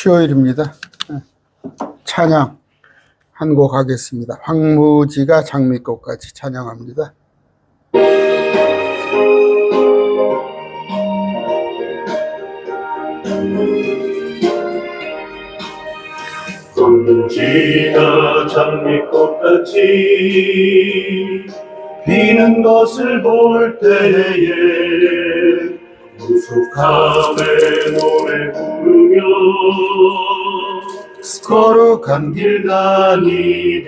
수요일입니다. 찬양 한 곡 하겠습니다. 황무지가 장미꽃같이 찬양합니다. 황무지가 장미꽃같이 피는 것을 볼 때에 무숙함에 노래 부르며 거룩한 길 다니리.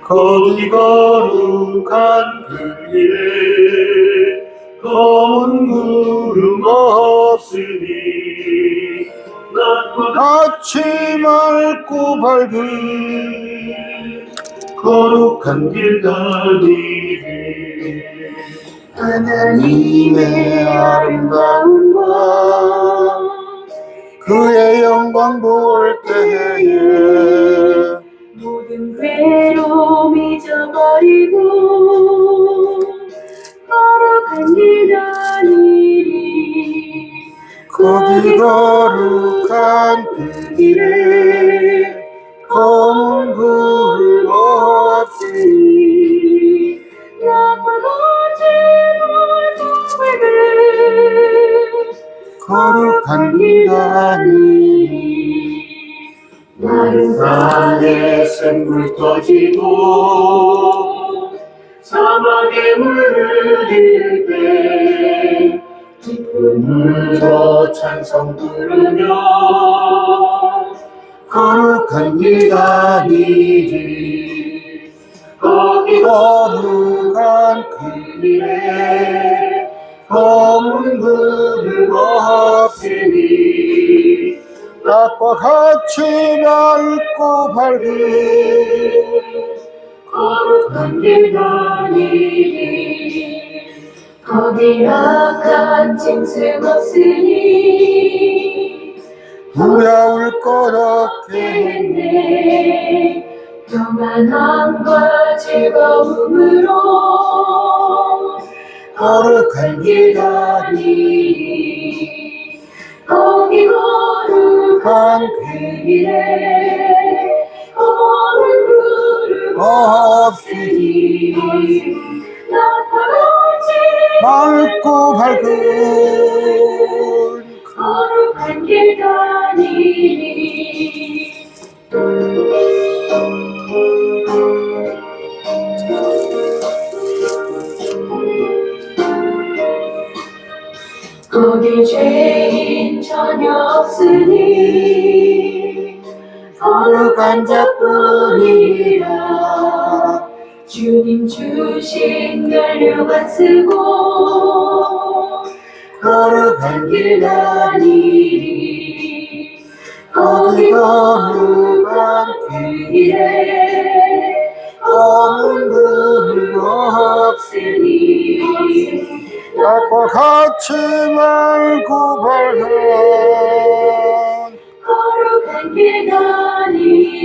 거기 거룩한 그 길에 검은 구름 없으니 낮과 같이 맑고 밝은 거룩한 길 다니리. 하나님의 아름다움과 그의 영광 볼 때에 모든 괴로움 잊어버리고 거룩한 길 다니리. 거기 거룩한 그 길에 검은 구름 없으니 낮과 같이 맑고 밝은 거룩한 길 다니리. 마른 산에 샘물 터지고 사막에 물 흘릴 때 기쁨으로 찬송 부르며 거룩한 길 다니리. 거기 거룩한 그 길에 검은 구름 없으니 낮과 같이 맑고 밝은 거룩한 길 다니리. 거기 악한 짐승 없으니 두려울 것 없게 했네. 평안함과 즐거움으로 거룩한 길 다니리. 거기 거룩한 그 길에 검은 구름 없으니 낮과 같이 맑고 밝은 거룩한 길 다니리. 거기 죄인 전혀 없으니 거룩한 자뿐이라. 주님 주신 연료만 쓰고 거룩한 길 다니리. 거기 거룩한 그 길에 검은 구름 없으니 낮과 같이 맑고 밝은 거룩한 길 다니리.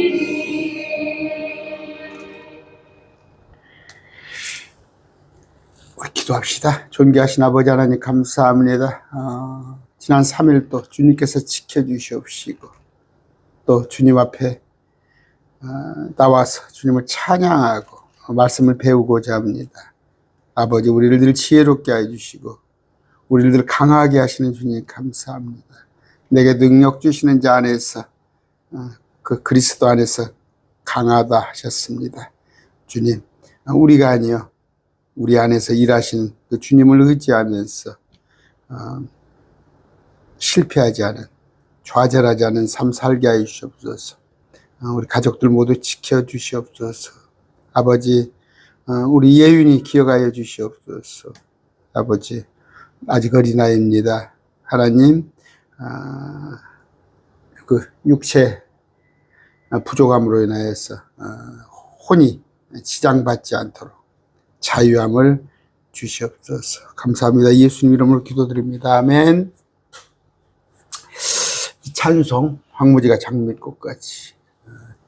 우리 기도합시다. 존귀하신 아버지 하나님 감사합니다. 지난 3일 또 주님께서 지켜주시옵시고 또 주님 앞에 나와서 주님을 찬양하고 말씀을 배우고자 합니다. 아버지 우리를 늘 지혜롭게 해주시고 우리를 늘 강하게 하시는 주님 감사합니다. 내게 능력 주시는 자 안에서 그 그리스도 안에서 강하다 하셨습니다. 주님 우리가 아니요 우리 안에서 일하신 그 주님을 의지하면서 실패하지 않은 좌절하지 않은 삶 살게 하여 주시옵소서. 우리 가족들 모두 지켜주시옵소서. 아버지 우리 예윤이 기억하여 주시옵소서. 아버지 아직 어린아이입니다. 하나님 그 육체 부족함으로 인하여서 혼이 지장받지 않도록 자유함을 주시옵소서. 감사합니다. 예수님 이름으로 기도드립니다. 아멘. 이 찬송 황무지가 장미꽃같이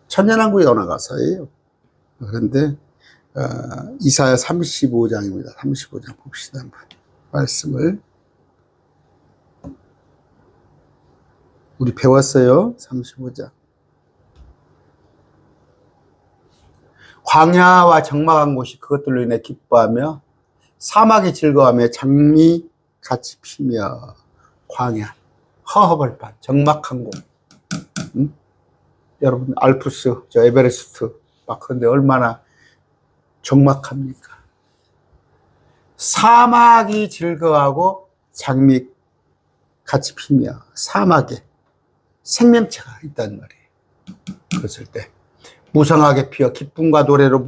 천년왕국에 나가서예요. 그런데 이사야 35장입니다. 35장 봅시다. 한번 말씀을. 우리 배웠어요. 35장. 광야와 적막한 곳이 그것들로 인해 기뻐하며 사막이 즐거워하며 장미 같이 피며. 광야, 허허벌판, 적막한 곳. 응? 여러분 알프스, 저 에베레스트 막 그런데 얼마나 적막합니까? 사막이 즐거워하고 장미 같이 피며 사막에 생명체가 있단 말이에요. 그랬을 때 무성하게 피어 기쁨과 노래로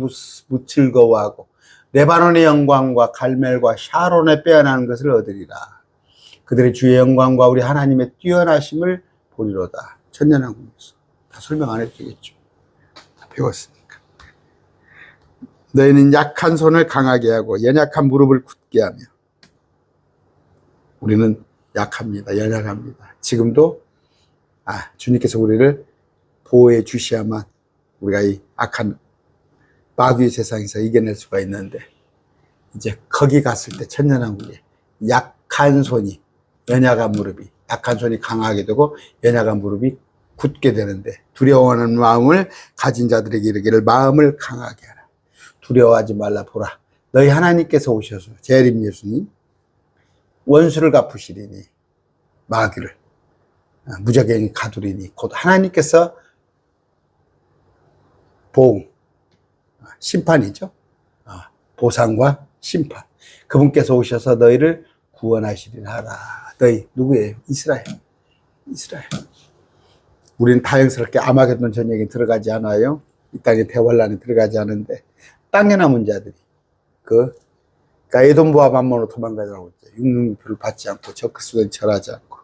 무즐거워하고 레바논의 영광과 갈멜과 샤론의 빼어나는 것을 얻으리라. 그들의 주의 영광과 우리 하나님의 뛰어나심을 보리로다. 천년왕국에서 다 설명 안 해도 되겠죠. 다 배웠으니까. 너희는 약한 손을 강하게 하고 연약한 무릎을 굳게 하며. 우리는 약합니다. 연약합니다. 지금도 주님께서 우리를 보호해 주셔야만 우리가 이 악한 마귀의 세상에서 이겨낼 수가 있는데, 이제 거기 갔을 때 천년왕국에 약한 손이, 연약한 무릎이, 약한 손이 강하게 되고 연약한 무릎이 굳게 되는데, 두려워하는 마음을 가진 자들에게 이르기를 마음을 강하게 하라. 두려워하지 말라. 보라, 너희 하나님께서 오셔서 재림 예수님 원수를 갚으시리니, 마귀를 무적행이 가두리니, 곧 하나님께서 보응, 심판이죠. 보상과 심판. 그분께서 오셔서 너희를 구원하시리라 하라. 너희 누구예요? 이스라엘. 이스라엘. 우리는 다행스럽게 아마겟돈 전쟁에 들어가지 않아요. 이 땅에 대환란에 들어가지 않은데, 땅에 남은 자들이 그러니까 에돔과 만몬으로 도망가더라고. 육륜표를 받지 않고 적그리스도인 절하지 않고.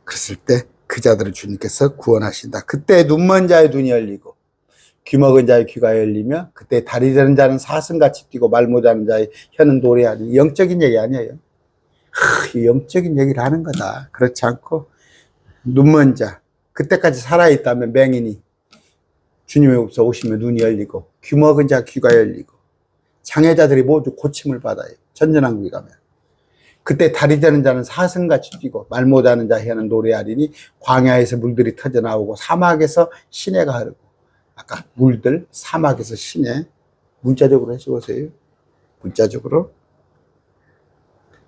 그랬을 때 그 자들을 주님께서 구원하신다. 그때 눈먼 자의 눈이 열리고 귀먹은 자의 귀가 열리며, 그때 다리 되는 자는 사슴같이 뛰고 말 못하는 자의 혀는 노래하니. 영적인 얘기 아니에요. 영적인 얘기를 하는 거다. 그렇지 않고 눈먼 자, 그때까지 살아있다면 맹인이 주님의 없어 오시면 눈이 열리고, 귀먹은 자 귀가 열리고, 장애자들이 모두 고침을 받아요. 천년왕국에 가면. 그때 다리 되는 자는 사슴같이 뛰고 말 못하는 자 혀는 노래하리니, 광야에서 물들이 터져나오고 사막에서 시내가 흐르고. 아까 물들, 사막에서 시내, 문자적으로 해주세요. 문자적으로.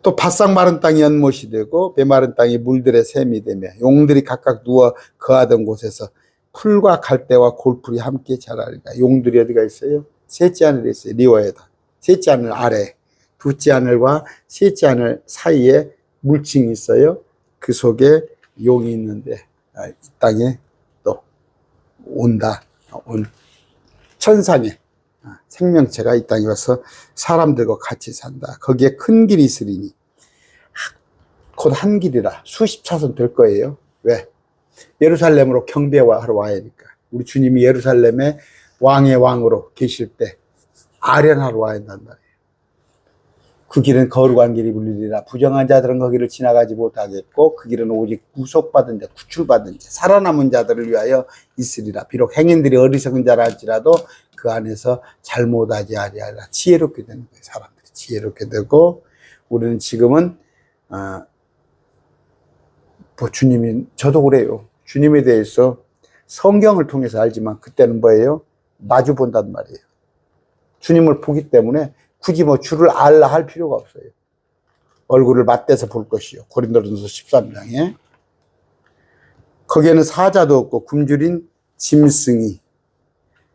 또 바싹 마른 땅이 연못이 되고 메마른 땅이 물들의 샘이 되며, 용들이 각각 누워 거하던 곳에서 풀과 갈대와 골풀이 함께 자라리라. 용들이 어디가 있어요? 셋째 하늘에 있어요. 리워에다. 셋째 하늘 아래, 둘째 하늘과 셋째 하늘 사이에 물층이 있어요. 그 속에 용이 있는데, 이 땅에 또 온다. 온 천상에 생명체가 이 땅에 와서 사람들과 같이 산다. 거기에 큰 길이 있으리니, 곧 한 길이라 수십 차선 될 거예요. 왜? 예루살렘으로 경배하러 와야 하니까. 우리 주님이 예루살렘에 왕의 왕으로 계실 때 아련하러 와야 한단 말이에요. 그 길은 거룩한 길이 불리리라. 부정한 자들은 거기를 지나가지 못하겠고, 그 길은 오직 구속받은 자, 구출받은 자, 살아남은 자들을 위하여 있으리라. 비록 행인들이 어리석은 자라 할지라도 그 안에서 잘못하지 아니하리라. 지혜롭게 되는 거예요. 사람들이 지혜롭게 되고. 우리는 지금은 주님이, 저도 그래요. 주님에 대해서 성경을 통해서 알지만, 그때는 뭐예요? 마주 본단 말이에요. 주님을 보기 때문에 굳이 주를 알라 할 필요가 없어요. 얼굴을 맞대서 볼 것이요. 고린도전서 13장에. 거기에는 사자도 없고 굶주린 짐승이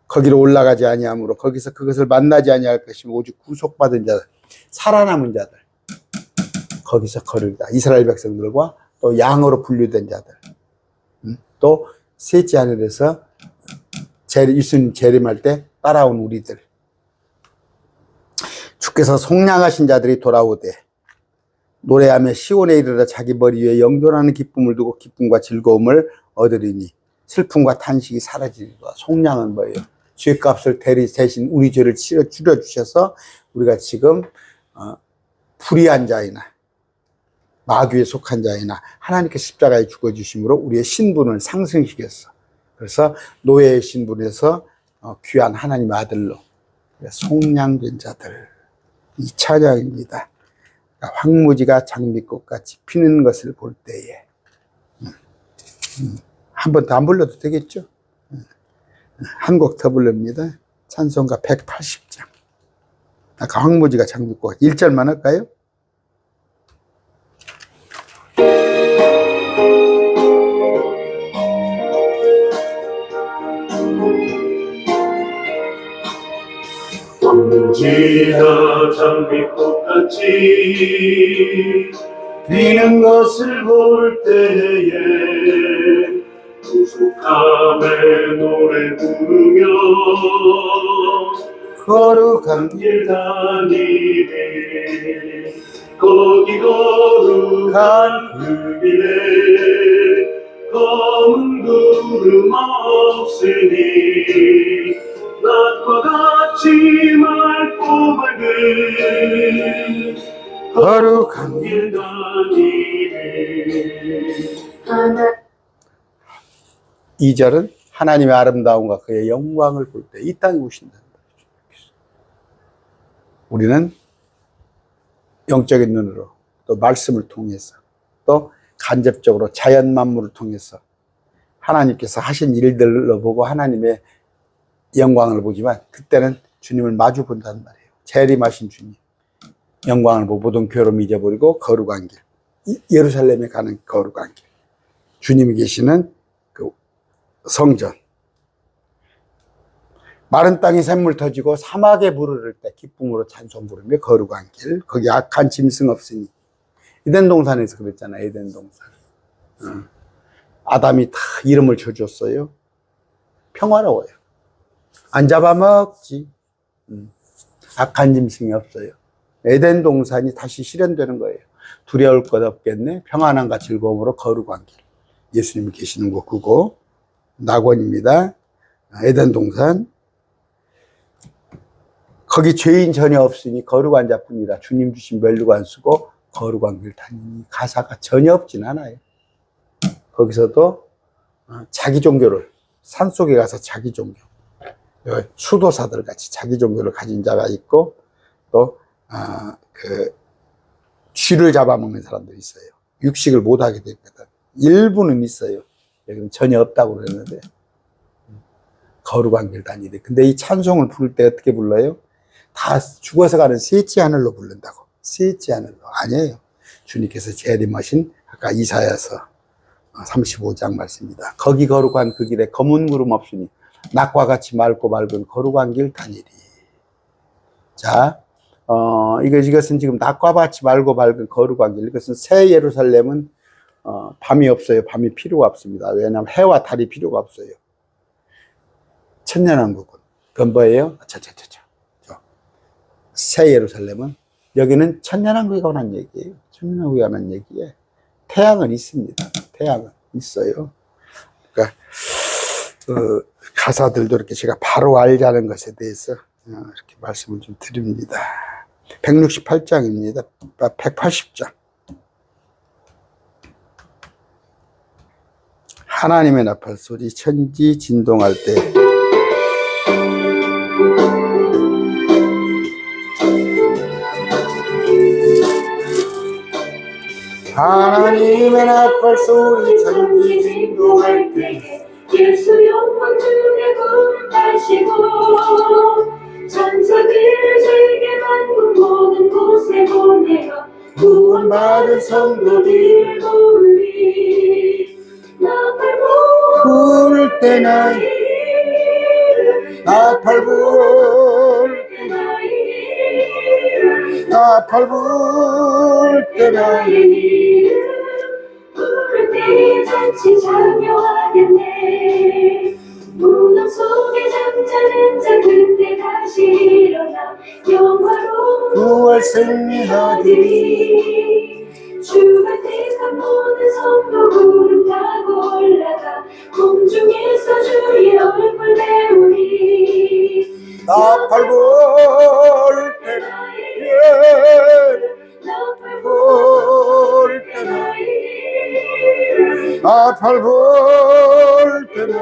거기로 올라가지 아니하므로 거기서 그것을 만나지 아니할 것이며, 오직 구속받은 자들, 살아남은 자들, 거기서 거르리다. 이스라엘 백성들과 또 양으로 분류된 자들, 또 셋째 하늘에서 예수님 재림할 때 따라온 우리들. 주께서 속량하신 자들이 돌아오되 노래하며 시온에 이르러 자기 머리 위에 영존하는 기쁨을 두고 기쁨과 즐거움을 얻으리니, 슬픔과 탄식이 사라지리라. 속량은 뭐예요? 죄값을 대신 우리 죄를 줄여주셔서 우리가 지금 불의한 자이나 마귀에 속한 자이나 하나님께 십자가에 죽어주심으로 우리의 신분을 상승시켰어. 그래서 노예의 신분에서 귀한 하나님의 아들로 속량된 자들, 이 찬양입니다. 황무지가 장미꽃같이 피는 것을 볼 때에 한 번 더 안 불러도 되겠죠? 한 곡 더 부릅니다. 찬송가 180장. 아까 황무지가 장듣고 1절만 할까요? 언제나 장미꽃같이 비는 것을 볼 때에 구속함의 노래 부르며 거룩한 길 다니리 거기 거룩한 그 길에 검은 구름 없으니 낮과 같이 맑고 밝은 거룩한 길 다니리. 2절은 하나님의 아름다움과 그의 영광을 볼 때 이 땅에 오신다. 우리는 영적인 눈으로 또 말씀을 통해서 또 간접적으로 자연 만물을 통해서 하나님께서 하신 일들로 보고 하나님의 영광을 보지만 그때는 주님을 마주 본다는 말이에요. 재림하신 주님 영광을 보고 모든 괴로움 잊어버리고 거룩한 길, 예루살렘에 가는 거룩한 길, 주님이 계시는 그 성전, 마른 땅이 샘물 터지고 사막에 물을 흐를 때 기쁨으로 찬송 부르며 거룩한 길, 거기 악한 짐승 없으니. 에덴 동산에서 그랬잖아요. 에덴 동산. 아담이 다 이름을 줘줬어요. 평화로워요. 안 잡아먹지. 악한 짐승이 없어요. 에덴 동산이 다시 실현되는 거예요. 두려울 것 없겠네. 평안함과 즐거움으로 거룩한 길. 예수님이 계시는 곳 그거 낙원입니다. 에덴 동산. 거기 죄인 전혀 없으니 거룩한 자뿐이라 주님 주신 멸류관 쓰고 거룩한 길 다니니. 가사가 전혀 없진 않아요. 거기서도 자기 종교를, 산속에 가서 자기 종교, 수도사들 같이 자기 종교를 가진 자가 있고 또 쥐를 잡아먹는 사람들이 있어요. 육식을 못하게 됐거든. 일부는 있어요. 여기는 전혀 없다고 그랬는데 거룩한 길 다니되. 근데 이 찬송을 부를 때 어떻게 불러요? 다 죽어서 가는 셋째 하늘로 부른다고. 셋째 하늘로. 아니에요. 주님께서 재림하신 아까 이사야서 35장 말씀입니다. 거기 거룩한 그 길에 검은 구름 없으니 낮과 같이 맑고 맑은 거룩한 길 다니리. 자, 이것은 지금 낮과 같이 맑고 맑은 거룩한 길. 이것은 새 예루살렘은 밤이 없어요. 밤이 필요가 없습니다. 왜냐하면 해와 달이 필요가 없어요. 천년왕국은. 그건 뭐예요? 새 예루살렘은 여기는 천년왕국에 관한 얘기예요. 천년왕국에 관한 얘기에 태양은 있습니다. 태양은 있어요. 그러니까 가사들도 이렇게 제가 바로 알자는 것에 대해서 이렇게 말씀을 좀 드립니다. 168장입니다. 180장. 하나님의 나팔 소리 천지 진동할 때 하나님의 나팔 소리 천지 진동할 때 예수 영광 중에 구름하시고 천사들을 세계 만국 모든 곳에 보내어 구원받은 성도들을 부르리. 나팔 부를 때나 나팔 부를 나팔 부를 때나 부를 때 잔치 참여하겠네. 무덤 속에 잠자는 자 그때 다시 일어나 영화로 구월 승리하리니. 주가 택한 모든 성도 구름 타고 올라가 공중에서 주의 얼굴 배우리. 나팔 부를 때나 나팔 부를 때나 나팔 부를 때나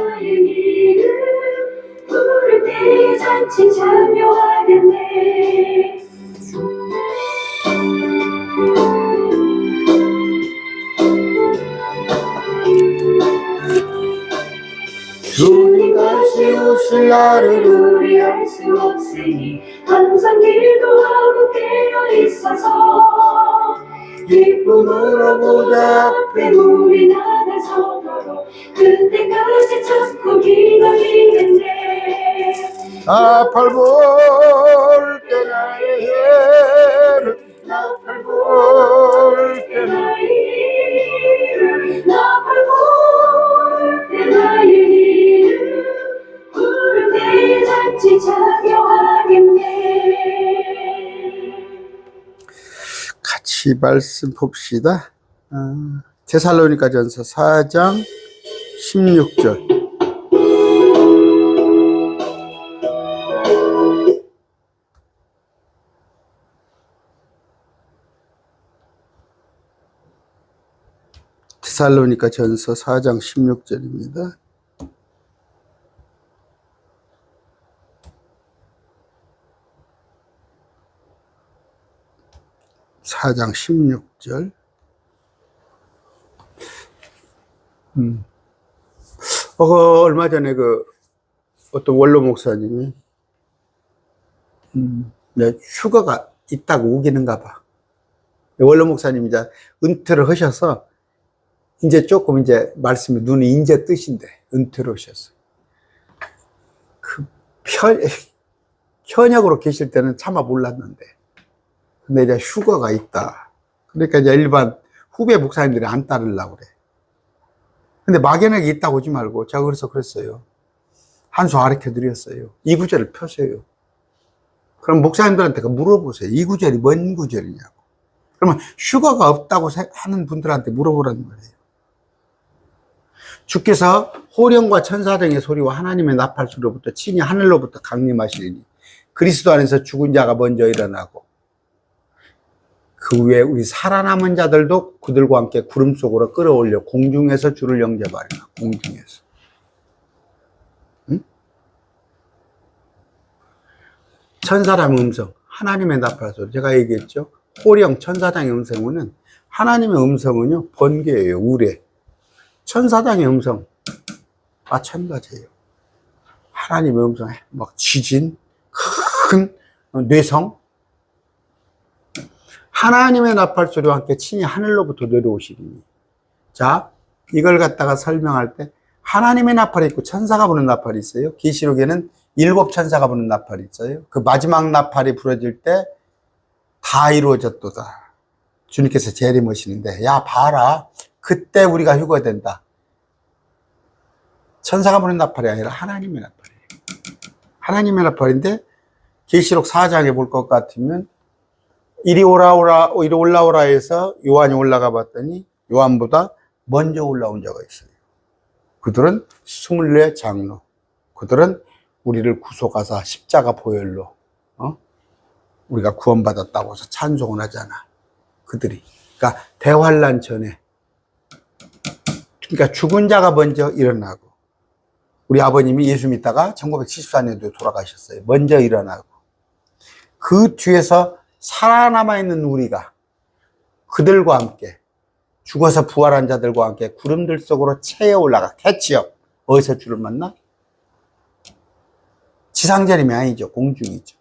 부를 때 잔치 참여하겠네. 주님 다시 오실 날을 우리 알 수 없으니 항상 기도하고 깨어 있어서 기쁨으로 보좌 앞에 우리 나가서도록 그때까지 참고 기다리겠네. 나팔 불때 나의 해를 나팔 불때 나의 이름 나팔 불때 나의 이름 부를 때 잔치 찬양하겠네. 같이 말씀 봅시다. 데살로니가전서 4장 16절. 데살로니가전서 4장 16절입니다. (4장 16절) 얼마 전에 어떤 원로 목사님이 휴가가 있다고 우기는가 봐. 원로 목사님이 이제 은퇴를 하셔서 이제 조금 이제 말씀이 눈이 이제 뜨신데 은퇴를 하셨어요. 현역으로 계실 때는 차마 몰랐는데 근데 이제 휴가가 있다. 그러니까 이제 일반 후배 목사님들이 안 따르려고 그래. 근데 막연하게 있다고 오지 말고 제가 그래서 그랬어요. 한 수 가르쳐 드렸어요. 이 구절을 펴세요. 그럼 목사님들한테 물어보세요. 이 구절이 뭔 구절이냐고. 그러면 휴가가 없다고 하는 분들한테 물어보라는 거예요. 주께서 호령과 천사등의 소리와 하나님의 나팔 소리로부터 친히 하늘로부터 강림하시리니 그리스도 안에서 죽은 자가 먼저 일어나고 그 후에 우리 살아남은 자들도 그들과 함께 구름 속으로 끌어올려 공중에서 주를 영접하리라. 공중에서. 응? 천사람의 음성, 하나님의 나팔 소리. 제가 얘기했죠. 호령, 천사장의 음성은 하나님의 음성은요 번개예요. 우레. 천사장의 음성 마찬가지예요. 하나님의 음성, 막 지진, 큰 뇌성. 하나님의 나팔 소리와 함께 친히 하늘로부터 내려오시리니. 자, 이걸 갖다가 설명할 때 하나님의 나팔이 있고 천사가 부는 나팔이 있어요. 계시록에는 7 천사가 부는 나팔이 있어요. 그 마지막 나팔이 부러질 때 다 이루어졌도다. 주님께서 재림하시는데 야 봐라. 그때 우리가 휴거된다. 천사가 부는 나팔이 아니라 하나님의 나팔이에요. 하나님의 나팔인데 계시록 4장에 볼 것 같으면 이리 올라오라 해서 요한이 올라가 봤더니 요한보다 먼저 올라온 자가 있어요. 그들은 24 장로. 그들은 우리를 구속하사 십자가 보혈로 우리가 구원받았다고 해서 찬송을 하잖아. 그들이. 그러니까 대환란 전에. 그러니까 죽은 자가 먼저 일어나고 우리 아버님이 예수 믿다가 1974년도에 돌아가셨어요. 먼저 일어나고 그 뒤에서 살아남아 있는 우리가 그들과 함께 죽어서 부활한 자들과 함께 구름들 속으로 채에 올라가. 캐치업. 어디서 주를 만나? 지상재림이 아니죠. 공중이죠.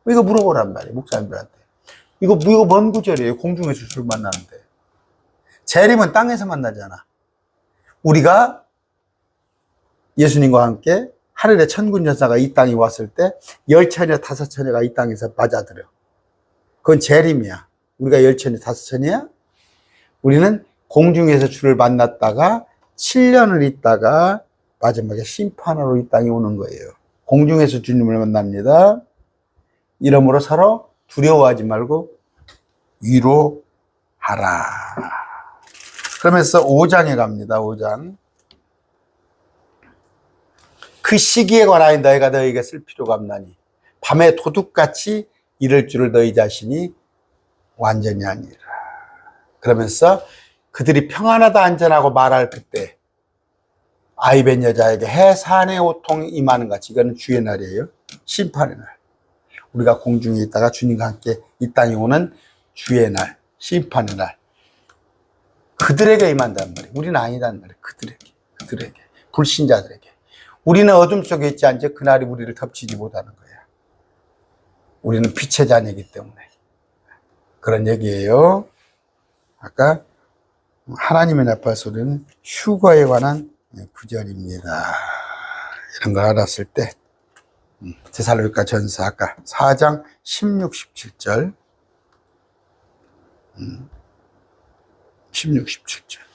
이거 물어보란 말이에요. 목사님들한테. 이거 뭔 구절이에요? 공중에서 주를 만나는데. 재림은 땅에서 만나잖아. 우리가 예수님과 함께 하늘의 천군전사가 이 땅에 왔을 때 10처녀 5처녀가 이 땅에서 맞아들여. 그건 재림이야. 우리가 10처녀 5처녀야? 우리는 공중에서 주를 만났다가 7년을 있다가 마지막에 심판하러 이 땅에 오는 거예요. 공중에서 주님을 만납니다. 이러므로 서로 두려워하지 말고 위로하라. 그러면서 5장에 갑니다. 5장. 그 시기에 관하여 너희가 너희에게 쓸 필요가 없나니 밤에 도둑같이 이럴 줄을 너희 자신이 완전히 아니라. 그러면서 그들이 평안하다 안전하고 말할 그때 아이벤 여자에게 해산의 고통이 임하는 같이. 이거는 주의 날이에요. 심판의 날. 우리가 공중에 있다가 주님과 함께 이 땅에 오는 주의 날, 심판의 날. 그들에게 임한단 말이에요. 우리는 아니단 말이에요. 그들에게. 불신자들에게. 우리는 어둠 속에 있지 않지 그날이 우리를 덮치지 못하는 거야. 우리는 빛의 자녀이기 때문에. 그런 얘기예요. 아까 하나님의 나팔 소리는 휴거에 관한 구절입니다. 이런 걸 알았을 때 데살로니가 전서 아까 4장 16, 17절 16, 17절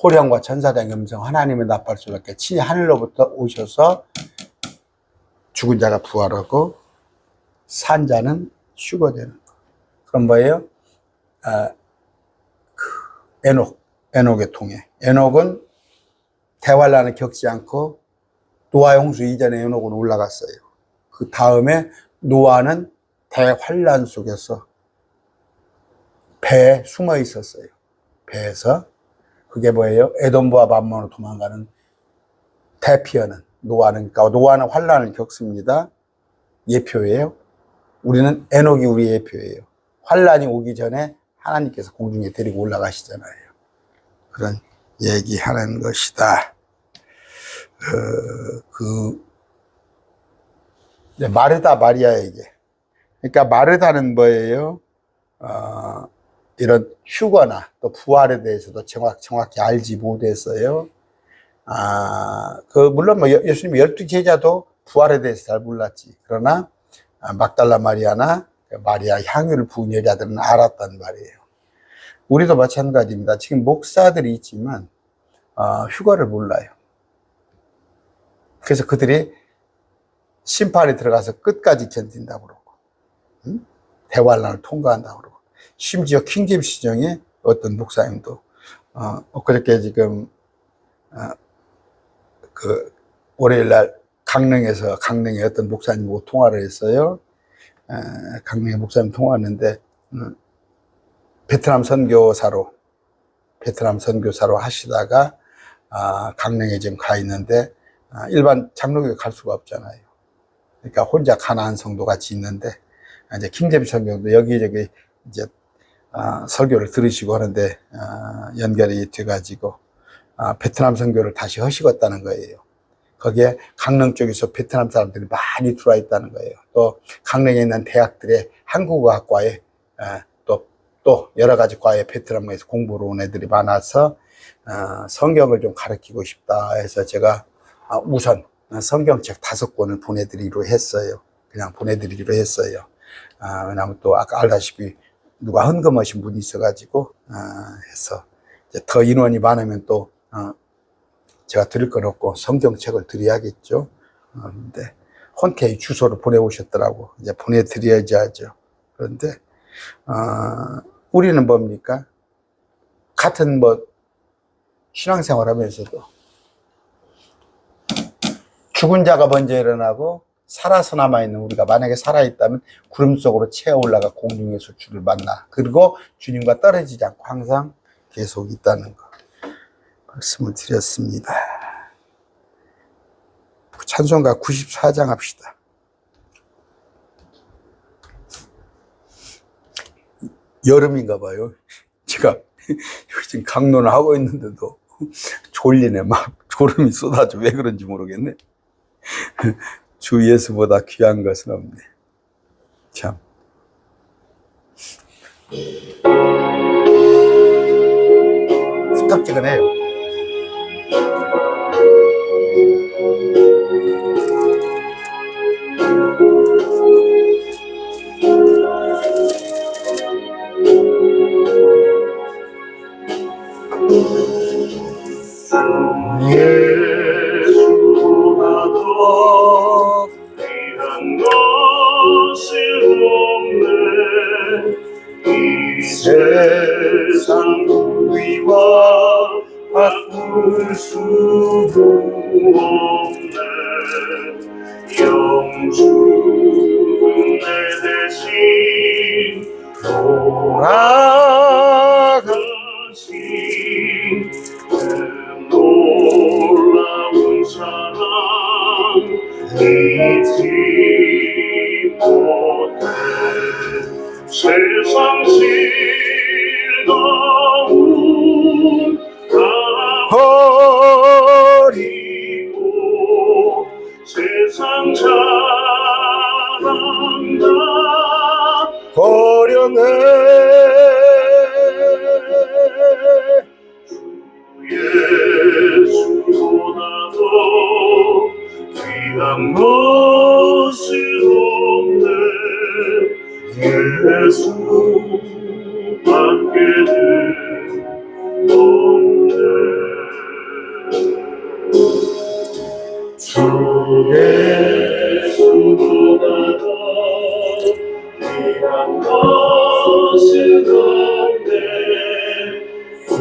호령과 천사장의 음성 하나님의 나팔 소리가 친히 하늘로부터 오셔서 죽은 자가 부활하고 산 자는 휴거되는 거. 그럼 뭐예요? 에녹의 통해. 에녹은 대환란을 겪지 않고 노아의 홍수 이전에 에녹은 올라갔어요. 그 다음에 노아는 대환란 속에서 배에 숨어 있었어요. 배에서. 그게 뭐예요? 에돔과 만몬으로 도망가는 대피하는 노아는, 그러니까 노아는 환란을 겪습니다. 예표예요. 우리는 에녹이 우리의 예표예요. 환란이 오기 전에 하나님께서 공중에 데리고 올라가시잖아요. 그런 얘기하는 것이다. 마르다 마리아에게. 그러니까 마르다는 뭐예요? 이런 휴거나 또 부활에 대해서도 정확히 알지 못했어요. 물론 뭐 예수님 12제자도 부활에 대해서 잘 몰랐지. 그러나 막달라 마리아나 마리아 향유를 부은 여자들은 알았단 말이에요. 우리도 마찬가지입니다. 지금 목사들이 있지만 휴거를 몰라요. 그래서 그들이 심판에 들어가서 끝까지 견딘다고 그러고 대환란을 통과한다고 그러고 심지어 킹제임스 시정에 어떤 목사님도 그렇게 지금 월요일날 강릉에 어떤 목사님하고 통화를 했어요. 강릉에 목사님 통화했는데 베트남 선교사로 하시다가 강릉에 지금 가 있는데 일반 장로교회 갈 수가 없잖아요. 그러니까 혼자 가나안 성도 같이 있는데 이제 킹제임스 성경도 여기저기 이제 설교를 들으시고 하는데 연결이 돼가지고 베트남 선교를 다시 하시겠다는 거예요. 거기에 강릉 쪽에서 베트남 사람들이 많이 들어와 있다는 거예요. 또 강릉에 있는 대학들의 한국어학과에 또 여러 가지 과에 베트남에서 공부를 온 애들이 많아서 성경을 좀 가르치고 싶다 해서 제가 우선 성경책 5권을 보내드리기로 했어요. 그냥 보내드리기로 했어요. 왜냐하면 또 아까 알다시피 누가 헌금하신 분이 있어가지고 해서 이제 더 인원이 많으면 또 제가 드릴 건 없고 성경책을 드려야겠죠. 근데 혼태의 주소를 보내오셨더라고. 이제 보내드려야지 하죠. 그런데 우리는 뭡니까? 같은 신앙생활 하면서도 죽은 자가 먼저 일어나고 살아서 남아있는 우리가 만약에 살아있다면 구름 속으로 채어 올라가 공중에서 주를 만나. 그리고 주님과 떨어지지 않고 항상 계속 있다는 거 말씀을 드렸습니다. 찬송가 94장 합시다. 여름인가 봐요. 제가 지금 강론을 하고 있는데도 졸리네. 막 졸음이 쏟아져. 왜 그런지 모르겠네. 주 예수보다 귀한 것은 없네. 참. 후텁지근해요. 예수보다 더 귀한 것이 없네. 이 세상 우리와 바꿀 수도 없네. 영주는 내 대신 돌아가신 그 놀라운 사랑 잊지 못해. 세상 즐거움 다 버리고 버렸네. 예수보다도 귀한 것은 없네. 예수밖에는 없네. 주 예수보다도 귀한 것은 없네. 이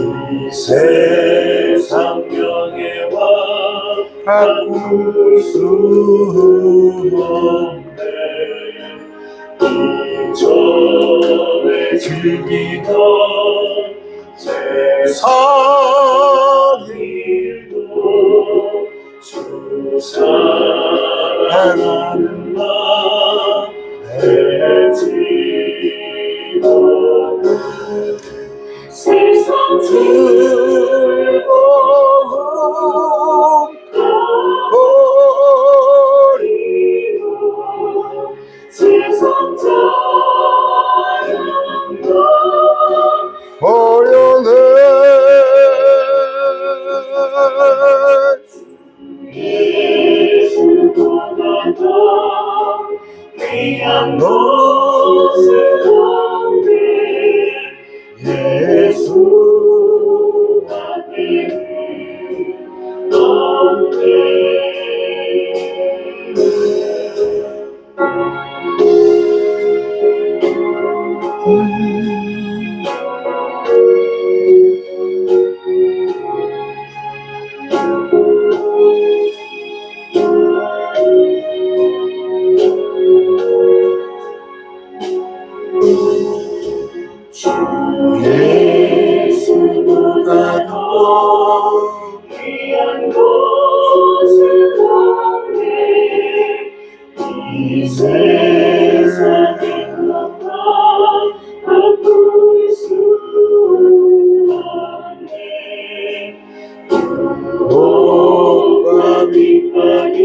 세상 명예와 바꿀 수 없네. 이전에 즐기던 세상 일도 주 사랑하는 마음에 지고 세상 즐거움 버리고 세상 자랑도 버려내. 예수보다도 귀한 것은 없네. 예수 예수밖에는 없네. 예수보다도 귀한 것은 없네. 이 세상의 것과 바꿀 수 없네. 복과 빛바이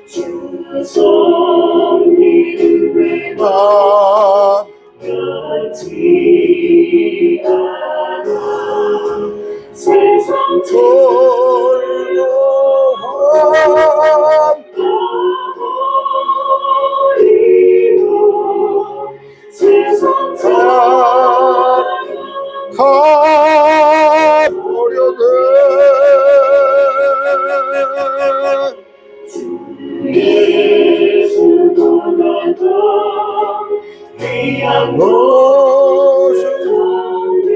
주 성리를 아 외면하지 않아. 세상 돌로함 버리고 세상 버려내. 예수보다도 귀한 것은 없네.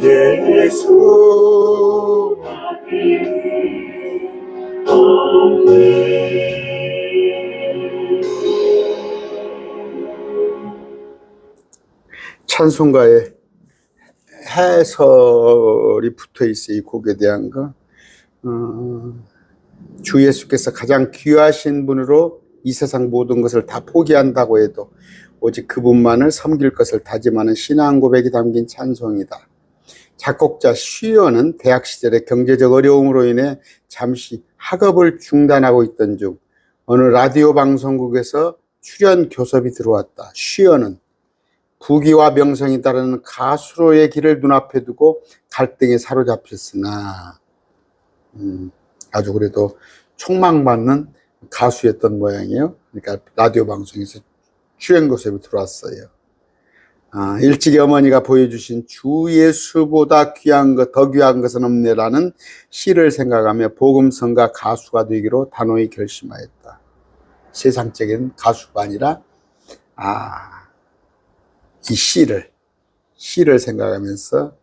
예수 찬송가에 해설이 붙어 있어요. 이 곡에 대한 거. 주 예수께서 가장 귀하신 분으로 이 세상 모든 것을 다 포기한다고 해도 오직 그분만을 섬길 것을 다짐하는 신앙 고백이 담긴 찬송이다. 작곡자 쉬어는 대학 시절에 경제적 어려움으로 인해 잠시 학업을 중단하고 있던 중 어느 라디오 방송국에서 출연 교섭이 들어왔다. 쉬어는 부귀와 명성이 따르는 가수로의 길을 눈앞에 두고 갈등에 사로잡혔으나 아주 그래도 촉망받는 가수였던 모양이에요. 그러니까 라디오 방송에서 출연 교섭이 들어왔어요. 일찍이 어머니가 보여주신 주 예수보다 귀한 것, 더 귀한 것은 없네라는 시를 생각하며 복음성가 가수가 되기로 단호히 결심하였다. 세상적인 가수가 아니라 이 시를 생각하면서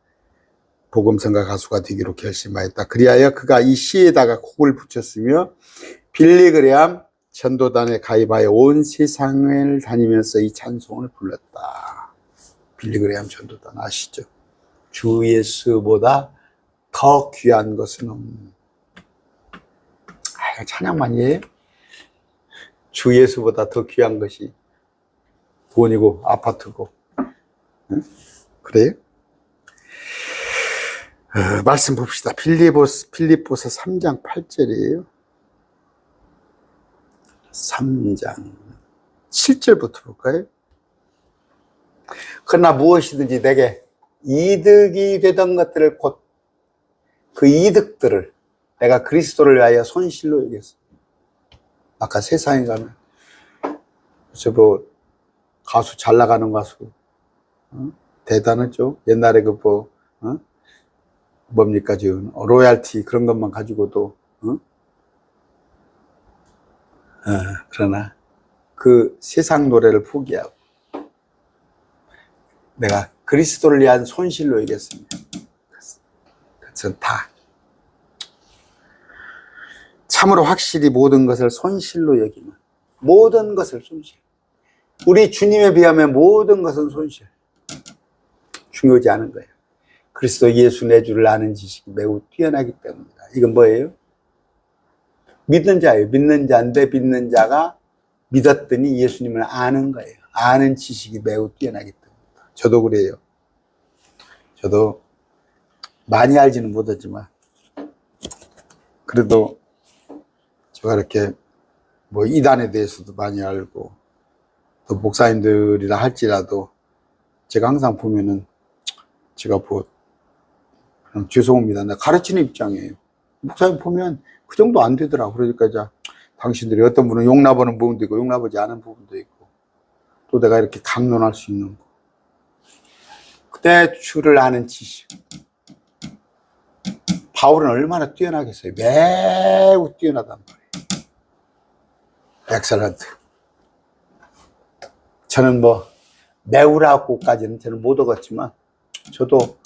복음성가 가수가 되기로 결심하였다. 그리하여 그가 이 시에다가 곡을 붙였으며 빌리 그레암 전도단에 가입하여 온 세상을 다니면서 이 찬송을 불렀다. 빌리 그레암 전도단 아시죠? 주 예수보다 더 귀한 것은 없는. 찬양 많이 해요? 주 예수보다 더 귀한 것이 돈이고 아파트고. 응? 그래요? 말씀 봅시다. 빌립보서 3장 8절이에요. 3장 7절부터 볼까요? 그러나 무엇이든지 내게 이득이 되던 것들을 곧 그 이득들을 내가 그리스도를 위하여 손실로 여겼어. 아까 세상에 가면 저 뭐 가수 잘 나가는 가수 대단하죠. 옛날에 그 뭐 뭡니까 지금 로얄티 그런 것만 가지고도 그러나 그 세상 노래를 포기하고 내가 그리스도를 위한 손실로 여겼습니다. 그것은 다 참으로 확실히 모든 것을 손실로 여기면 모든 것을 손실. 우리 주님에 비하면 모든 것은 손실. 중요하지 않은 거예요. 그리스도 예수 내 주를 아는 지식이 매우 뛰어나기 때문이다. 이건 뭐예요? 믿는 자예요. 믿는 자인데 믿는 자가 믿었더니 예수님을 아는 거예요. 아는 지식이 매우 뛰어나기 때문이다. 저도 그래요. 저도 많이 알지는 못하지만 그래도 제가 이렇게 뭐 이단에 대해서도 많이 알고 또 목사님들이라 할지라도 제가 항상 보면은 제가 뭐 죄송합니다. 내가 가르치는 입장이에요. 목사님 보면 그 정도 안 되더라고. 그러니까 이제 당신들이 어떤 분은 용납하는 부분도 있고 용납하지 않은 부분도 있고 또 내가 이렇게 강론할 수 있는 거. 그때 주를 아는 지식. 바울은 얼마나 뛰어나겠어요. 매우 뛰어나단 말이에요. 엑셀런트. 저는 뭐 매우라고까지는 저는 못 얻었지만 저도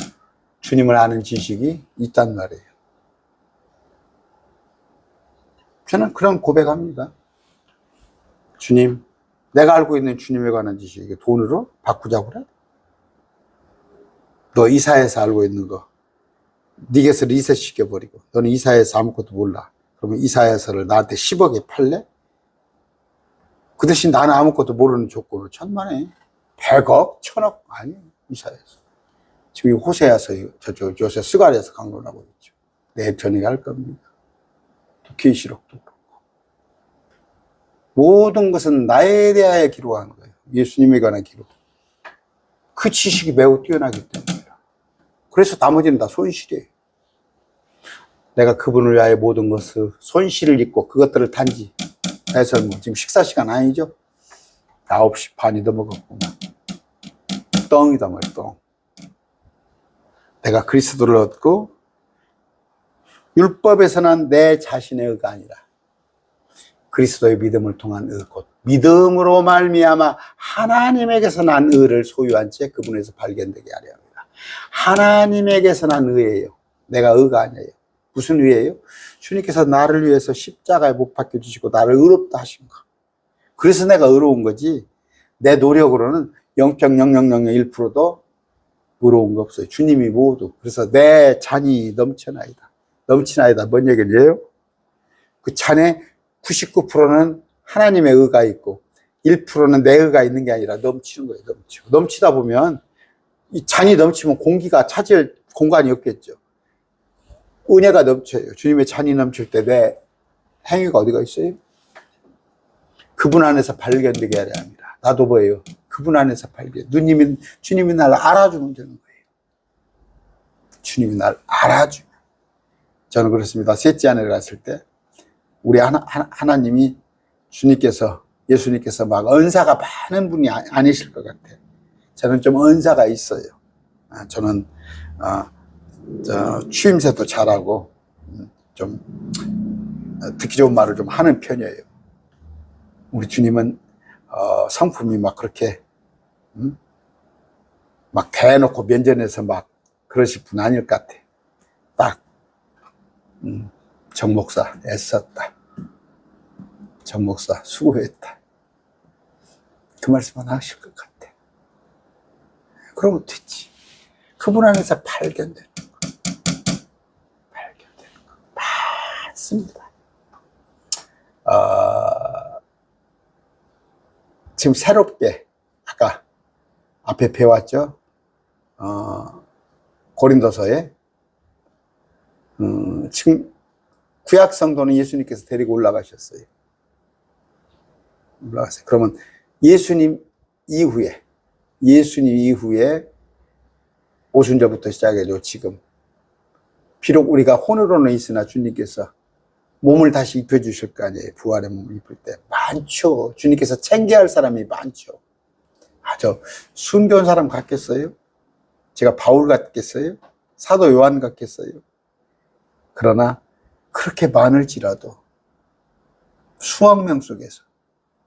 주님을 아는 지식이 있단 말이에요. 저는 그런 고백합니다. 주님, 내가 알고 있는 주님에 관한 지식이 돈으로 바꾸자고 그래? 너 이사해서 알고 있는 거 니게서 리셋 시켜버리고 너는 이사해서 아무것도 몰라. 그러면 이사해서를 나한테 10억에 팔래? 그 대신 나는 아무것도 모르는 조건으로 천만에 100억, 1000억 아니에요. 이사해서. 지금 호세아서 저쪽 요새 스가랴에서 강론하고 있죠. 내 전에 할 겁니다. 또 계시록도 그렇고 모든 것은 나에 대하여 기록하는 거예요. 예수님에 관한 기록. 그 지식이 매우 뛰어나기 때문이에요. 그래서 나머지는 다 손실이에요. 내가 그분을 위하여 모든 것을 손실을 입고 그것들을 단지 해서 뭐 지금 식사 시간 아니죠? 9시 반이 넘어갔구만. 똥이다 말이야, 똥. 내가 그리스도를 얻고 율법에서는 내 자신의 의가 아니라 그리스도의 믿음을 통한 의, 곧 믿음으로 말미암아 하나님에게서 난 의를 소유한 채 그분에서 발견되게 하려 합니다. 하나님에게서 난 의예요. 내가 의가 아니에요. 무슨 의예요? 주님께서 나를 위해서 십자가에 못 박혀 주시고 나를 의롭다 하신 거. 그래서 내가 의로운 거지 내 노력으로는 0.0001%도 의로운 거 없어요. 주님이 모두. 그래서 내 잔이 넘쳐나이다. 넘치나이다. 뭔 얘기예요? 그 잔에 99%는 하나님의 의가 있고 1%는 내 의가 있는 게 아니라 넘치는 거예요. 넘치고. 넘치다 보면 이 잔이 넘치면 공기가 차지할 공간이 없겠죠. 은혜가 넘쳐요. 주님의 잔이 넘칠 때 내 행위가 어디가 있어요? 그분 안에서 발견되게 하려 합니다. 나도 뭐예요? 그분 안에서 발견. 주님이 날 알아주면 되는 거예요. 주님이 날 알아주면. 저는 그렇습니다. 셋째 아내를 갔을 때 우리 하나님이 주님께서 예수님께서 막 은사가 많은 분이 아니실 것 같아요. 저는 좀 은사가 있어요. 저는 취임새도 잘하고 좀 듣기 좋은 말을 좀 하는 편이에요. 우리 주님은 성품이 막 그렇게 막 대놓고 면전에서 막 그러실 분 아닐 것 같아. 딱 정 목사 애썼다. 정 목사 수고했다. 그 말씀만 하실 것 같아. 그러면 됐지. 그분 안에서 발견되는 거. 발견되는 거. 맞습니다. 지금 새롭게 아까 앞에 배웠죠. 고린도서에 지금 구약 성도는 예수님께서 데리고 올라가셨어요. 올라가세요. 그러면 예수님 이후에 오순절부터 시작해도 지금 비록 우리가 혼으로는 있으나 주님께서 몸을 다시 입혀주실 거 아니에요. 부활의 몸을 입을 때 많죠. 주님께서 챙겨야 할 사람이 많죠. 저 순교한 사람 같겠어요? 제가 바울 같겠어요? 사도 요한 같겠어요? 그러나 그렇게 많을지라도 수억 명 속에서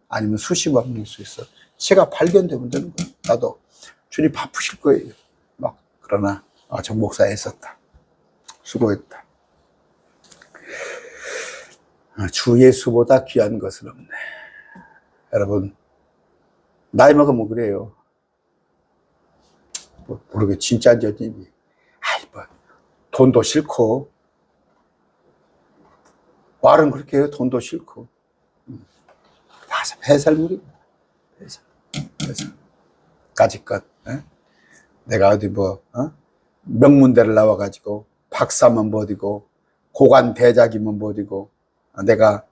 아니면 수십억 명 속에서 제가 발견되면 되는 거예요. 나도 주님 바쁘실 거예요. 막 그러나 저 목사 애썼다. 수고했다. 주 예수보다 귀한 것은 없네. 여러분 나이 먹으면 그래요. 모르게 진짜인지 어쩐지 돈도 싫고 말은 그렇게 해요. 돈도 싫고 다 해살물입니다. 해살. 까짓것 내가 어디 명문대를 나와가지고 박사만 버디고 고관 대작이면 버디고 내가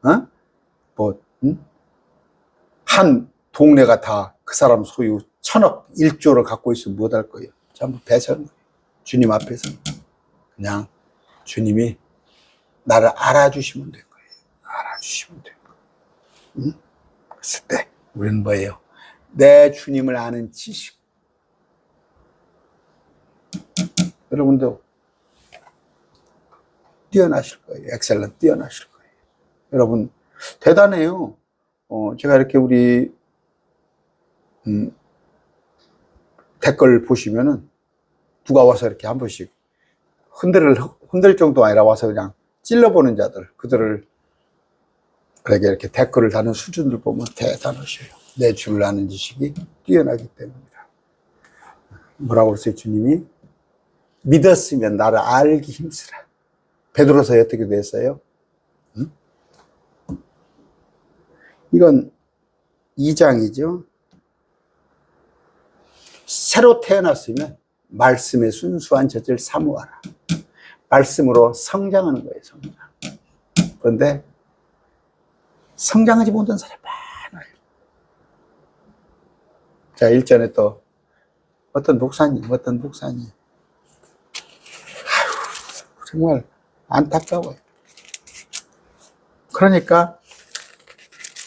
한 동네가 다 그 사람 소유 1000억 1조를 갖고 있으면 못할 거예요. 전부 배설물. 주님 앞에서 그냥 주님이 나를 알아주시면 될 거예요. 알아주시면 될 거예요. 그랬을 때 우리는 뭐예요? 내 주님을 아는 지식. 여러분도 뛰어나실 거예요. 엑셀런트 뛰어나실 거예요. 여러분 대단해요. 제가 이렇게 우리 댓글 보시면은 누가 와서 이렇게 한 번씩 흔들 정도 아니라 와서 그냥 찔러보는 자들, 그들을 이렇게 댓글을 다는 수준들 보면 대단하셔요. 내 주를 아는 지식이 뛰어나기 때문이다. 뭐라고 그랬어요? 주님이 믿었으면 나를 알기 힘쓰라. 베드로서에 어떻게 됐어요? 이건 2장이죠. 새로 태어났으면 말씀의 순수한 젖을 사모하라. 말씀으로 성장하는 거예요. 성장. 그런데 성장하지 못한 사람이 많아요. 자, 일전에 또 어떤 목사님 정말 안타까워요. 그러니까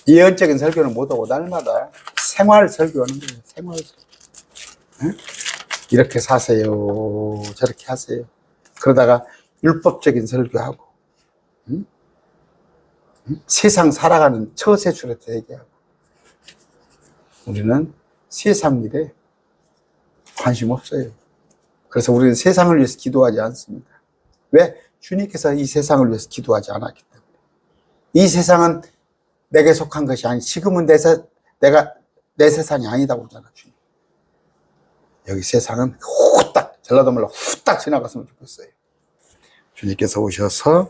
예언적인 설교는 못하고 날마다 생활 설교하는 거예요. 생활 설교. 이렇게 사세요. 저렇게 하세요. 그러다가 율법적인 설교하고 세상 살아가는 처세술에서 얘기하고 우리는 세상 일에 관심 없어요. 그래서 우리는 세상을 위해서 기도하지 않습니다. 왜? 주님께서 이 세상을 위해서 기도하지 않았기 때문에. 이 세상은 내게 속한 것이 아니, 지금은 내가 내 세상이 아니다고 그러잖아, 주님. 여기 세상은 후딱, 전라도 말로 후딱 지나갔으면 좋겠어요. 주님께서 오셔서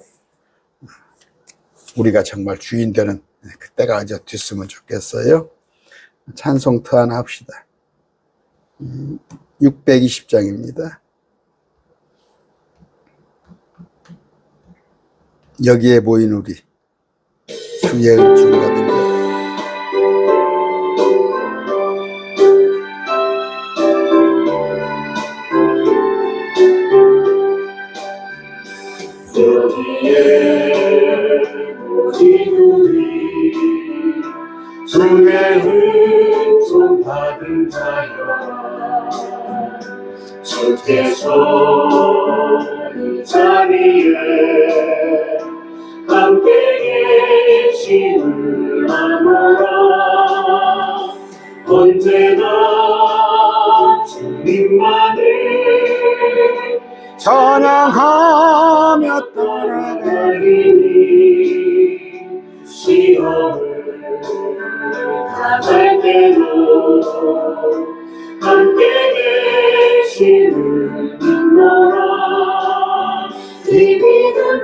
우리가 정말 주인 되는 그때가 이제 됐으면 좋겠어요. 찬송 터 하나 합시다. 620장입니다. 여기에 모인 우리 주의 은총 받은 자. 여기에 모인 우리 주의 은총 받은 자여 주께서 이 자리에 함께 계심을 아노라. 언제나 주님만을 찬양하며 떠나가리니 시험을 당할 때도 함께 계심을 믿노라. 이 믿음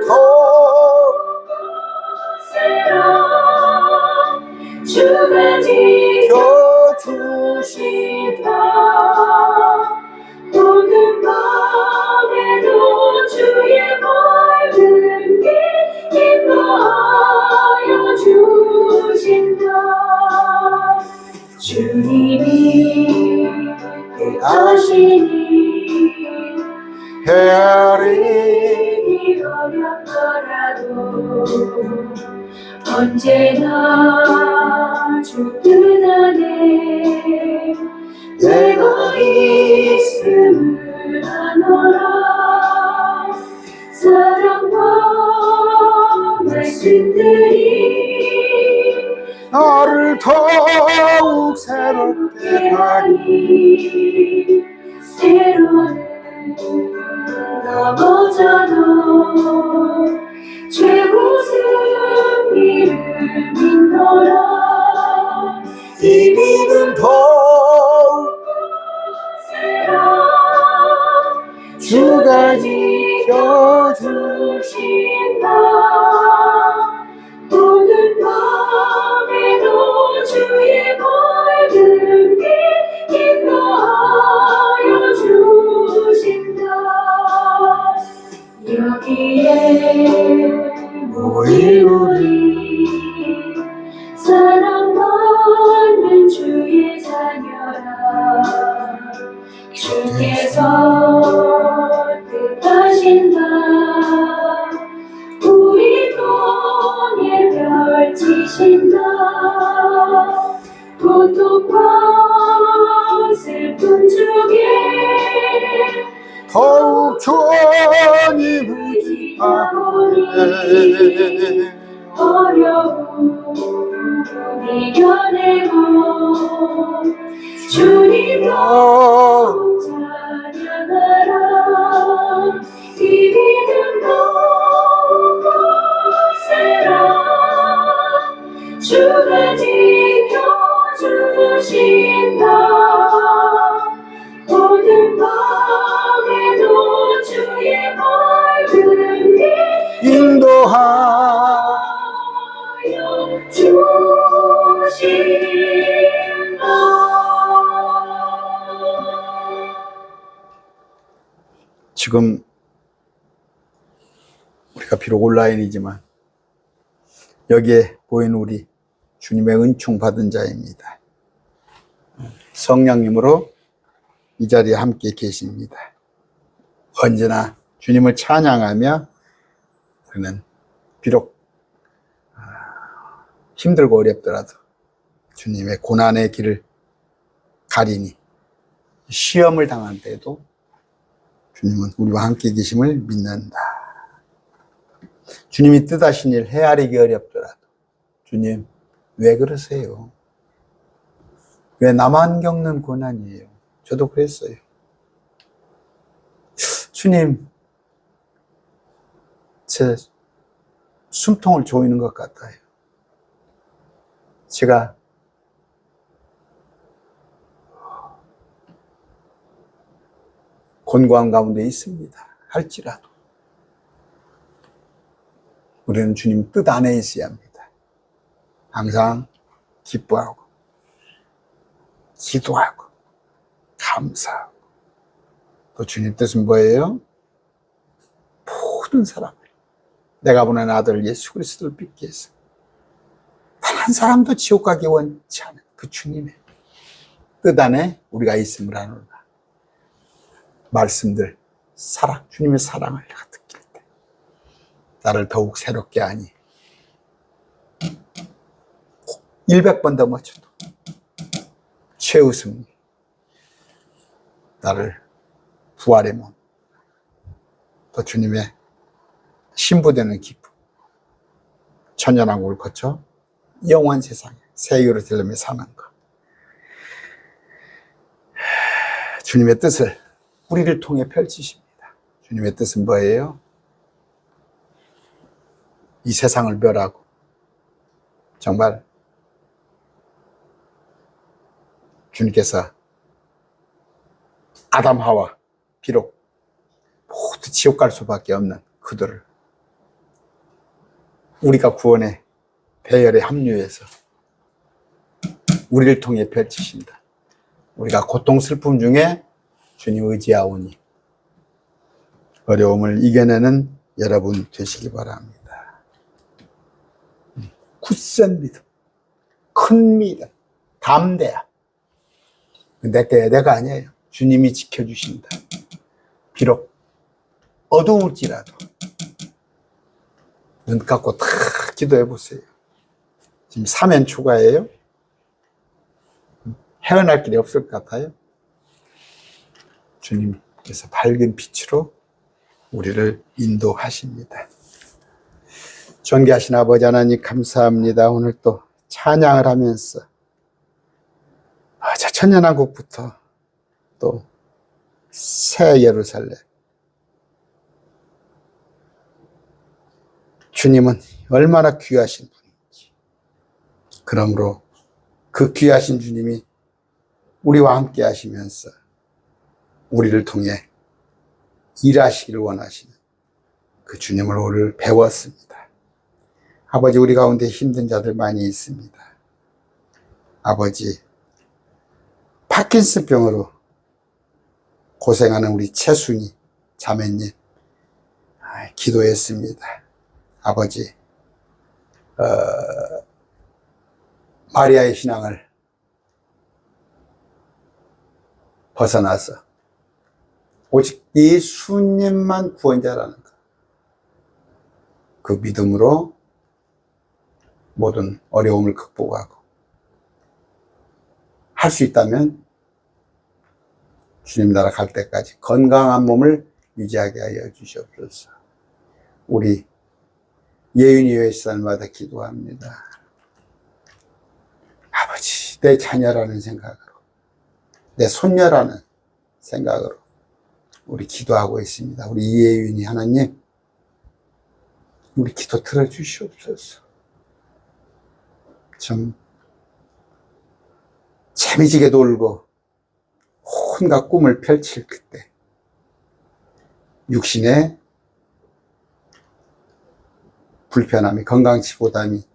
주가 지켜주시다. 모든 밤에도 주의 말씀이 인도하여 주신다. 하시니 헤아리 어렵더라도 언제나 주 뜻 안에 내가 있음을 아노라. 사랑과 말씀들이 나를 더욱 새롭게 하니 때로는 넘어져도 최고 승리를 믿노라. 이 믿음 더욱 세라 주가 지켜주신다. 오늘 밤에도 주의 밝은 빛 인도하여 주신다. 여기에 모인 우리 사랑받는 주의 자녀라. 주께서 뜻하신다. 우리 통에 펼치신다. 고통과 슬픔 중에 더욱 주님 부지하네. 어려움 이겨내고 주님 너 찬양하라. 이 믿음 더욱 세라. 주가 지켜주신다. 오늘 밤에도 주의 밝은 빛 인도하 주신다. 지금 우리가 비록 온라인이지만 여기에 보이는 우리 주님의 은총 받은 자입니다. 성령님으로 이 자리에 함께 계십니다. 언제나 주님을 찬양하며 우리는 비록 힘들고 어렵더라도 주님의 고난의 길을 가리니 시험을 당할 때도 주님은 우리와 함께 계심을 믿는다. 주님이 뜻하신 일 헤아리기 어렵더라도 주님 왜 그러세요? 왜 나만 겪는 고난이에요? 저도 그랬어요. 주님 제 숨통을 조이는 것 같아요. 제가 곤고한 가운데 있습니다. 할지라도 우리는 주님 뜻 안에 있어야 합니다. 항상 기뻐하고 기도하고 감사하고 또 주님 뜻은 뭐예요? 모든 사람을 내가 보낸 아들 예수 그리스도를 믿게 해서 단 한 사람도 지옥 가기 원치 않은 그 주님의 뜻 안에 우리가 있음을 아노라. 말씀들 사랑, 주님의 사랑을 내가 느낄 때 나를 더욱 새롭게 하니 100번 더 멋져도 최후 승리, 나를 부활의 몸, 또 주님의 신부되는 기쁨, 천년왕국을 거쳐 영원 세상에 새 예루살렘에 사는 것. 주님의 뜻을 우리를 통해 펼치십니다. 주님의 뜻은 뭐예요? 이 세상을 멸하고 정말 주님께서 아담 하와 비록 모두 지옥 갈 수밖에 없는 그들을 우리가 구원의 배열에 합류해서 우리를 통해 펼치신다. 우리가 고통 슬픔 중에 주님 의지하오니 어려움을 이겨내는 여러분 되시기 바랍니다. 굳센 믿음, 큰 믿음, 담대함. 내가 아니에요. 주님이 지켜주신다. 비록 어두울지라도 눈 감고 다 기도해 보세요. 지금 사면 초가예요. 헤어날 길이 없을 것 같아요. 주님께서 밝은 빛으로 우리를 인도하십니다. 존귀하신 아버지 하나님 감사합니다. 오늘 또 찬양을 하면서 저 천년왕국부터 또 새 예루살렘, 주님은 얼마나 귀하신 분인지, 그러므로 그 귀하신 주님이 우리와 함께 하시면서 우리를 통해 일하시기를 원하시는 그 주님을 오늘 배웠습니다. 아버지, 우리 가운데 힘든 자들 많이 있습니다. 아버지, 파킨슨병으로 고생하는 우리 채순이 자매님 기도했습니다. 아버지, 마리아의 신앙을 벗어나서 오직 예수님만 구원자라는 것, 그 믿음으로 모든 어려움을 극복하고 할 수 있다면 주님 나라 갈 때까지 건강한 몸을 유지하게 하여 주시옵소서. 우리 예윤이 회사마다 기도합니다. 아버지, 내 자녀라는 생각으로, 내 손녀라는 생각으로 우리 기도하고 있습니다. 우리 이예윤이 하나님, 우리 기도 들어주시옵소서. 좀 재미지게 놀고 온갖 꿈을 펼칠 그때 육신의 불편함이, 건강치보담이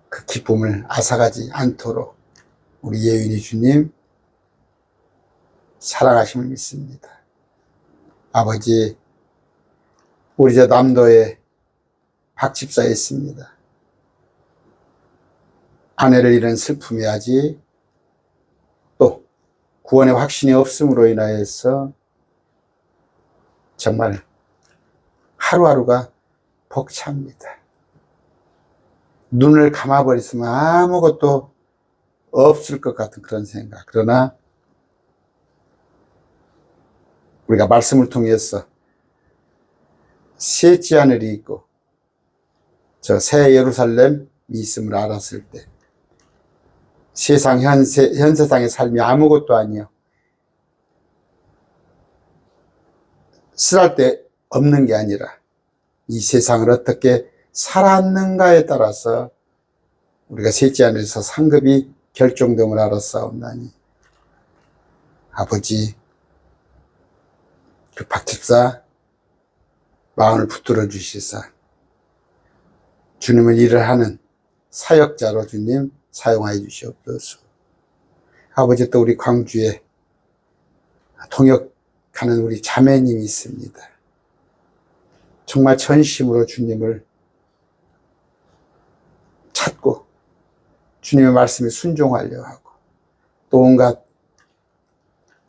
그 기쁨을 앗아가지 않도록 우리 예윤이 주님 사랑하심을 믿습니다. 아버지, 우리 저 남도에 박 집사에 있습니다. 아내를 잃은 슬픔이 아직 또 구원의 확신이 없음으로 인하여서 정말 하루하루가 벅찹니다. 눈을 감아버렸으면 아무것도 없을 것 같은 그런 생각. 그러나 우리가 말씀을 통해서 셋째 하늘이 있고 저 새 예루살렘이 있음을 알았을 때 세상 현 세상의 삶이 아무것도 아니요, 쓰랄 데 없는 게 아니라 이 세상을 어떻게 살았는가에 따라서 우리가 셋째 하늘에서 상급이 결정됨을 알았사옵나니 아버지, 그 박집사 마음을 붙들어 주시사 주님의 일을 하는 사역자로 주님 사용하여 주시옵소서. 아버지, 또 우리 광주에 통역하는 우리 자매님이 있습니다. 정말 전심으로 주님을 찾고 주님의 말씀에 순종하려 하고 또 온갖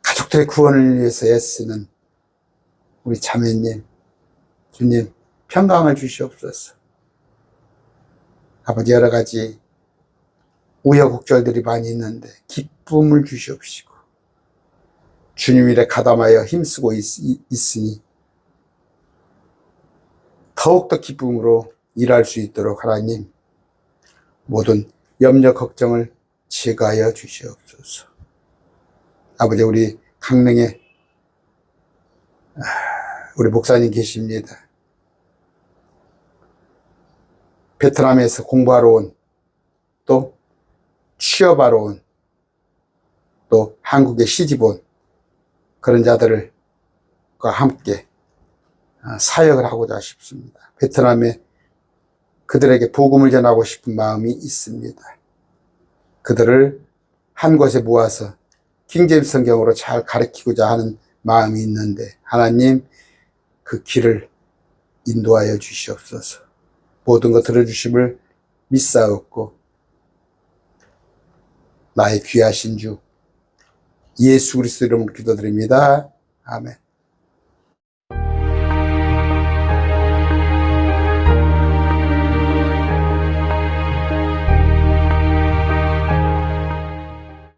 가족들의 구원을 위해서 애쓰는 우리 자매님, 주님 평강을 주시옵소서. 아버지, 여러 가지 우여곡절들이 많이 있는데 기쁨을 주시옵시고 주님 일에 가담하여 힘쓰고 있으니 더욱더 기쁨으로 일할 수 있도록 하나님 모든 염려 걱정을 제거하여 주시옵소서. 아버지, 우리 강릉에 우리 목사님 계십니다. 베트남에서 공부하러 온, 또 취업하러 온, 또 한국에 시집 온 그런 자들과 함께 사역을 하고자 싶습니다. 베트남에 그들에게 복음을 전하고 싶은 마음이 있습니다. 그들을 한 곳에 모아서 킹제임 성경으로 잘 가르치고자 하는 마음이 있는데 하나님, 그 길을 인도하여 주시옵소서. 모든 것 들어주심을 믿사옵고 나의 귀하신 주 예수 그리스도 이름으로 기도드립니다. 아멘.